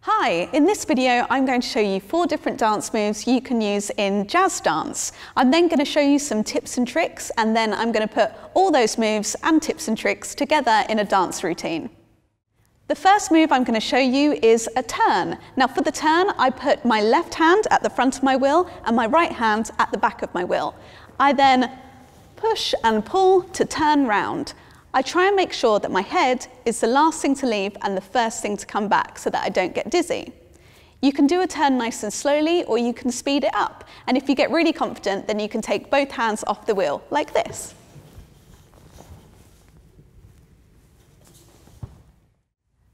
Hi, in this video I'm going to show you 4 different dance moves you can use in jazz dance. I'm then going to show you some tips and tricks, and then I'm going to put all those moves and tips and tricks together in a dance routine. The first move I'm going to show you is a turn. Now for the turn, I put my left hand at the front of my wheel and my right hand at the back of my wheel. I then push and pull to turn round. I try and make sure that my head is the last thing to leave and the first thing to come back so that I don't get dizzy. You can do a turn nice and slowly, or you can speed it up. And if you get really confident, then you can take both hands off the wheel, like this.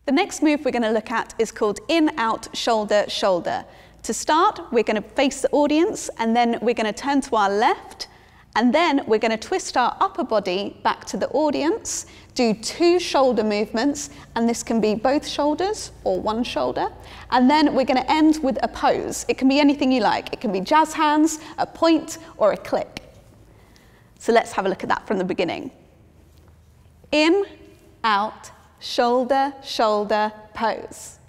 The next move we're going to look at is called in, out, shoulder, shoulder. To start, we're going to face the audience, and then we're going to turn to our left, and then we're going to twist our upper body back to the audience, do 2 shoulder movements, and this can be both shoulders or one shoulder, and then we're going to end with a pose. It can be anything you like. It can be jazz hands, a point, or a click. So let's have a look at that from the beginning. In, out, shoulder, shoulder, pose.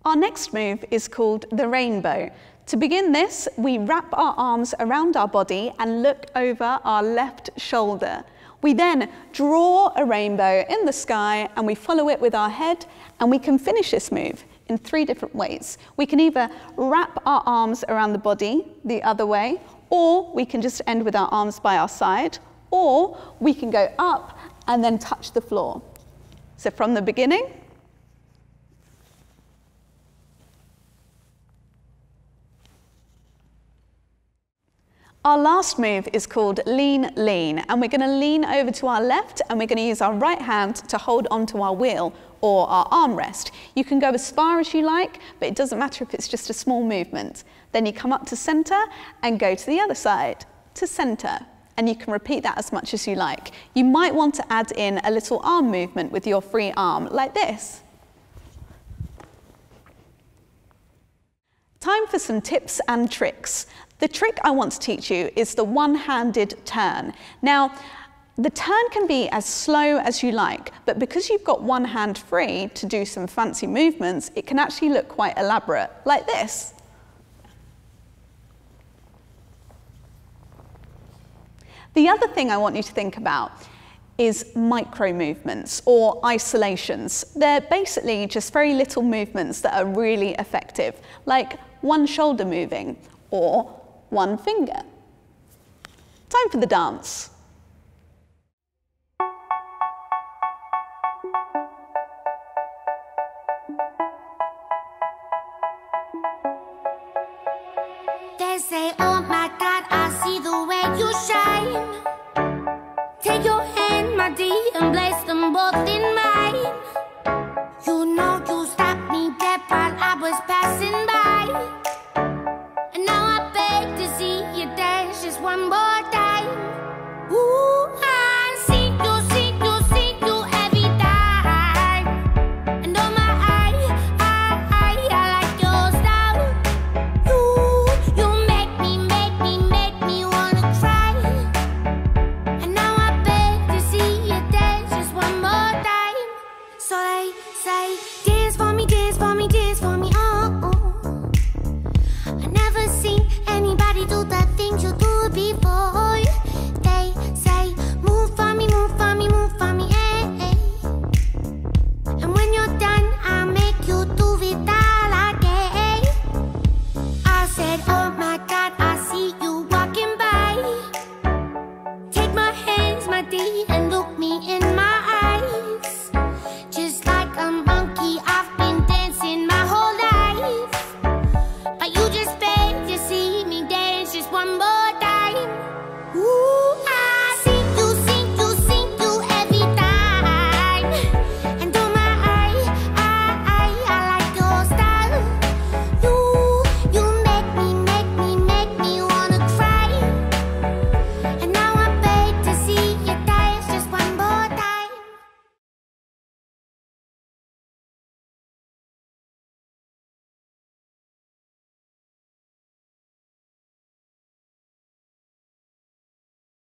Our next move is called the rainbow. To begin this, we wrap our arms around our body and look over our left shoulder. We then draw a rainbow in the sky and we follow it with our head, and we can finish this move in 3 different ways. We can either wrap our arms around the body the other way, or we can just end with our arms by our side, or we can go up and then touch the floor. So from the beginning, our last move is called lean, lean, and we're going to lean over to our left and we're going to use our right hand to hold onto our wheel or our armrest. You can go as far as you like, but it doesn't matter if it's just a small movement. Then you come up to center and go to the other side, to center, and you can repeat that as much as you like. You might want to add in a little arm movement with your free arm, like this. Time for some tips and tricks. The trick I want to teach you is the one-handed turn. Now, the turn can be as slow as you like, but because you've got one hand free to do some fancy movements, it can actually look quite elaborate, like this. The other thing I want you to think about is micro movements or isolations. They're basically just very little movements that are really effective, like one shoulder moving or one finger. Time for the dance. They say, oh my God, I see the way you shine. Take your hand, my dear, and place them both in mine. You know you stopped me dead while I was passing by. And now I beg to see you dance just one more time. Ooh, I see you every time. And oh my, I like your style. You make me wanna cry. And now I beg to see you dance just one more time. So they say, dance for me, dance for me, dance for me, oh. I never seen anybody do the things you do before. They say, move for me, move for me, move for me, eh. And when you're done, I'll make you do it all again. I said, oh my God, I see you walking by. Take my hands, my dear, and look me in my eyes. Just like a monkey, I've been dancing my whole life. But you just beg to see me dance just one more